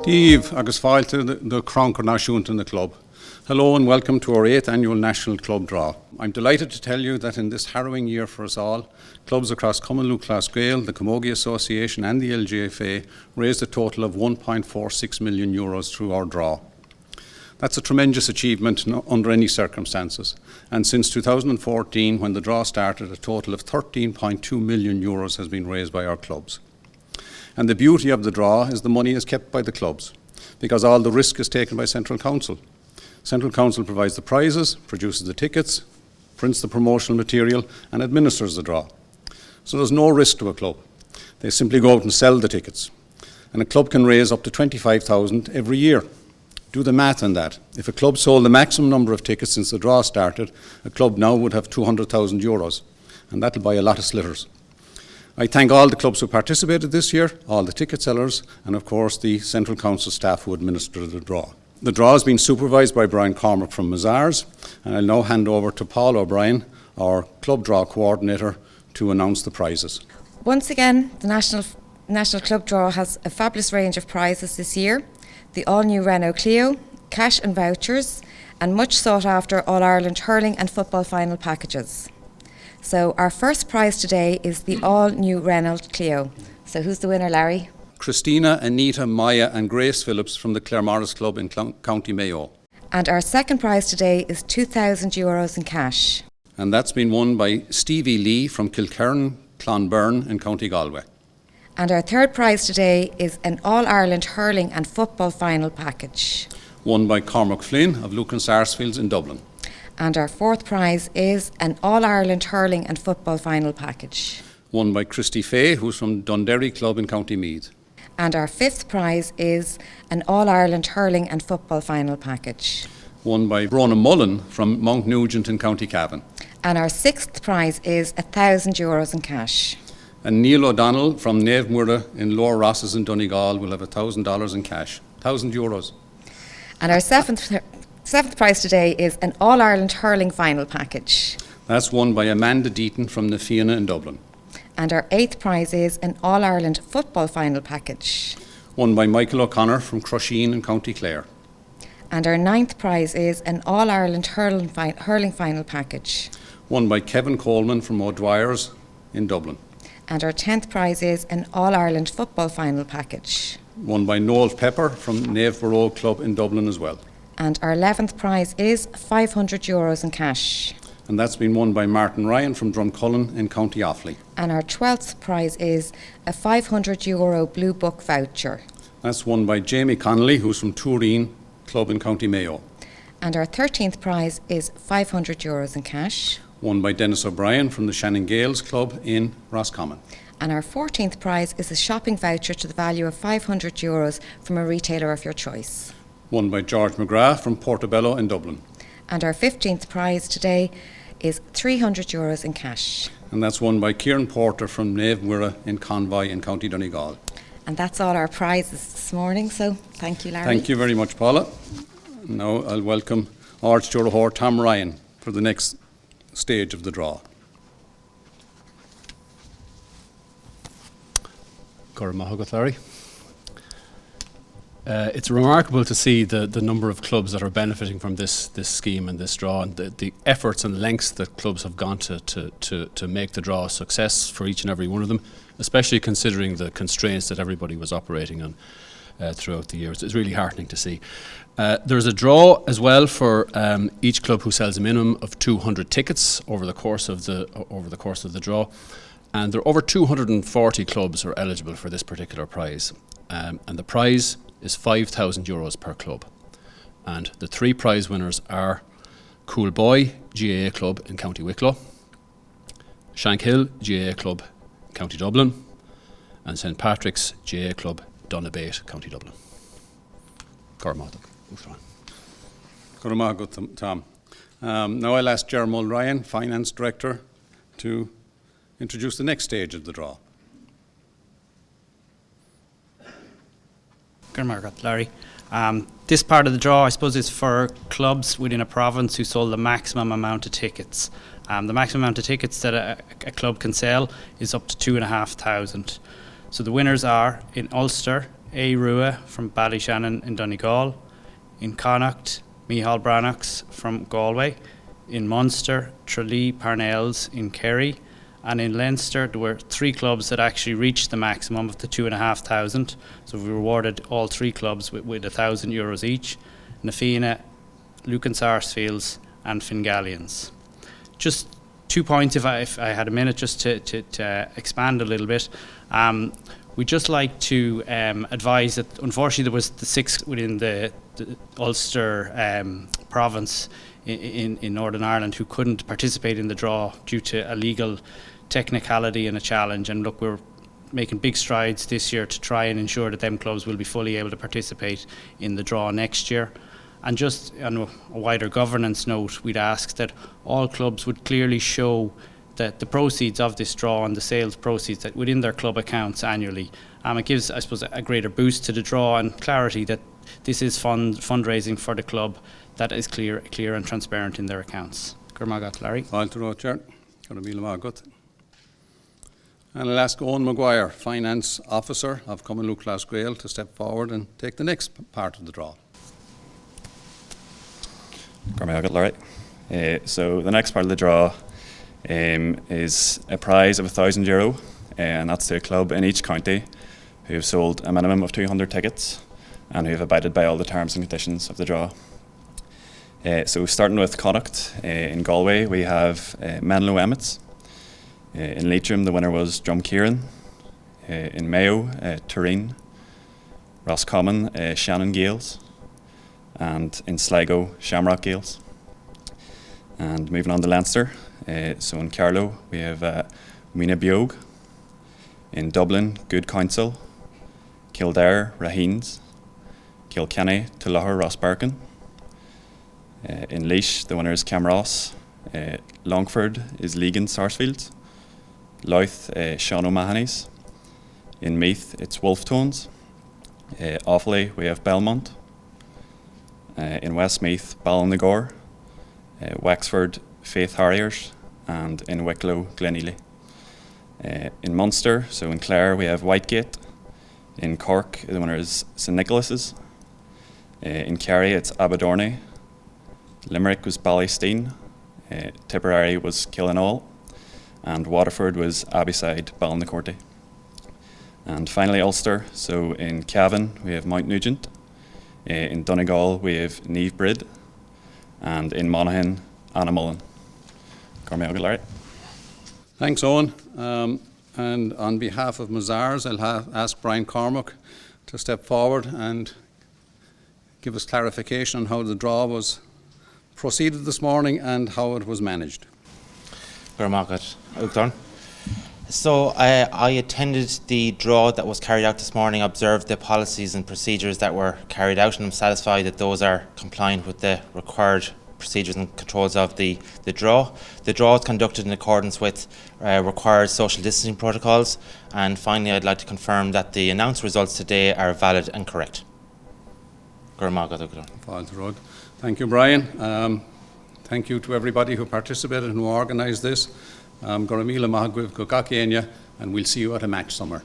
Díomh agus fáilte the Chrócaigh náisiúnta in the club. Hello and welcome to our 8th annual National Club Draw. I'm delighted to tell you that in this harrowing year for us all, clubs across Cumann Lúthchleas Gael, the Camogie Association and the LGFA raised a total of €1.46 million through our draw. That's a tremendous achievement under any circumstances. And since 2014, when the draw started, a total of €13.2 million has been raised by our clubs. And the beauty of the draw is the money is kept by the clubs, because all the risk is taken by Central Council. Central Council provides the prizes, produces the tickets, prints the promotional material and administers the draw. So there's no risk to a club. They simply go out and sell the tickets. And a club can raise up to €25,000 every year. Do the math on that. If a club sold the maximum number of tickets since the draw started, a club now would have €200,000, and that'll buy a lot of slitters. I thank all the clubs who participated this year, all the ticket sellers, and of course the Central Council staff who administered the draw. The draw has been supervised by Brian Cormack from Mazars, and I'll now hand over to Paul O'Brien, our club draw coordinator, to announce the prizes. Once again, the National Club Draw has a fabulous range of prizes this year. The all-new Renault Clio, cash and vouchers, and much sought after All-Ireland hurling and football final packages. So our first prize today is the all-new Renault Clio. So who's the winner, Larry? Christina, Anita, Maya and Grace Phillips from the Claremorris Club in County Mayo. And our second prize today is €2,000 in cash. And that's been won by Stevie Lee from Kilkerran, Clonberne in County Galway. And our third prize today is an All-Ireland hurling and football final package. Won by Cormac Flynn of Lucan Sarsfields in Dublin. And our fourth prize is an All-Ireland hurling and football final package. Won by Christy Fay, who's from Dunderry Club in County Meath. And our fifth prize is an All-Ireland hurling and football final package. Won by Bronagh Mullen from Mount Nugent in County Cavan. And our sixth prize is €1,000 in cash. And Neil O'Donnell from Nave Murra in Lower Rosses in Donegal will have €1,000 in cash. €1,000. And our seventh prize today is an All-Ireland hurling final package. That's won by Amanda Deaton from the Fianna in Dublin. And our eighth prize is an All-Ireland football final package. Won by Michael O'Connor from Crusheen in County Clare. And our ninth prize is an All-Ireland hurling final package. Won by Kevin Coleman from O'Dwyer's in Dublin. And our 10th prize is an All-Ireland football final package. Won by Noel Pepper from Nave Borough Club in Dublin as well. And our 11th prize is €500 in cash. And that's been won by Martin Ryan from Drumcullen in County Offaly. And our 12th prize is a €500 Blue Book voucher. That's won by Jamie Connolly, who's from Toureen Club in County Mayo. And our 13th prize is €500 in cash. Won by Dennis O'Brien from the Shannon Gales Club in Roscommon. And our 14th prize is a shopping voucher to the value of €500 from a retailer of your choice. Won by George McGrath from Portobello in Dublin. And our 15th prize today is €300 in cash. And that's won by Kieran Porter from Nave Murra in Convoy in County Donegal. And that's all our prizes this morning, so thank you, Larry. Thank you very much, Paula. Now I'll welcome Archdeacon Tom Ryan for the next stage of the draw. Larry. It's remarkable to see the number of clubs that are benefiting from this scheme and this draw, and the efforts and lengths that clubs have gone to make the draw a success for each and every one of them, especially considering the constraints that everybody was operating on throughout the years. It's really heartening to see. There's a draw as well for each club who sells a minimum of 200 tickets over the course of the draw, and there are over 240 clubs who are eligible for this particular prize, and the prize is €5,000 per club. And the three prize winners are Coolboy GAA Club in County Wicklow, Shankhill GAA Club in County Dublin, and St Patrick's GAA Club Donabate, County Dublin. Cormac. Tom. Now I'll ask Jeremy Ryan, Finance Director, to introduce the next stage of the draw. Larry. This part of the draw, I suppose, is for clubs within a province who sold the maximum amount of tickets. The maximum amount of tickets that a club can sell is up to 2,500. So the winners are in Ulster, A. Rua from Ballyshannon in Donegal. In Connacht, Micheál Brannachs from Galway. In Munster, Tralee Parnells in Kerry. And in Leinster, there were 3 clubs that actually reached the maximum of the 2,500. So we rewarded all 3 clubs with €1,000 each. Na Fianna, Lucan Sarsfields and Fingallians. Just 2 points, if I had a minute, just to expand a little bit. We'd just like to advise that unfortunately there was the 6 within the Ulster province in Northern Ireland who couldn't participate in the draw due to a legal technicality and a challenge. And look, we're making big strides this year to try and ensure that them clubs will be fully able to participate in the draw next year. And just on a wider governance note, we'd ask that all clubs would clearly show that the proceeds of this draw and the sales proceeds that within their club accounts annually. It gives, I suppose, a greater boost to the draw and clarity that this is fundraising for the club that is clear and transparent in their accounts. Cormack, Larry. And I'll ask Owen Maguire, Finance Officer of Cumann Lúthchleas Gael, to step forward and take the next part of the draw. So the next part of the draw is a prize of €1,000, and that's to a club in each county who have sold a minimum of 200 tickets and who have abided by all the terms and conditions of the draw. So starting with Connacht, in Galway we have Menlo Emmets. In Leitrim the winner was Drumkieran. In Mayo, Tureen. Roscommon, Shannon Gaels. And in Sligo, Shamrock Gaels. And moving on to Leinster, so in Carlow we have Mina Biog. In Dublin, Good Counsel. Kildare, Raheens. Kilkenny, Tullogher, Rossbarkin. In Laois, the winner is Camross. Longford is Legan, Sarsfields. Louth, Sean O'Mahony's. In Meath, it's Wolftones. Offaly, we have Belmont. In Westmeath, Ballinagar. Wexford, Faith Harriers. And in Wicklow, Glenealy. In Munster, so in Clare, we have Whitegate. In Cork, the winner is St Nicholas's. In Kerry, it's Aberdorney. Limerick was Ballysteen. Tipperary was Killinall. And Waterford was Abbeyside, Ballincorty. And finally Ulster, so in Cavan we have Mount Nugent. In Donegal we have Niamh Brid. And in Monaghan, Annamullen. Thanks, Owen. And on behalf of Mazars, I'll ask Brian Cormack to step forward and give us clarification on how the draw was proceeded this morning and how it was managed. So I attended the draw that was carried out this morning, observed the policies and procedures that were carried out, and I'm satisfied that those are compliant with the required procedures and controls of the draw. The draw is conducted in accordance with required social distancing protocols, and finally I'd like to confirm that the announced results today are valid and correct. Thank you, Brian. Thank you to everybody who participated and who organised this. And we'll see you at a match somewhere.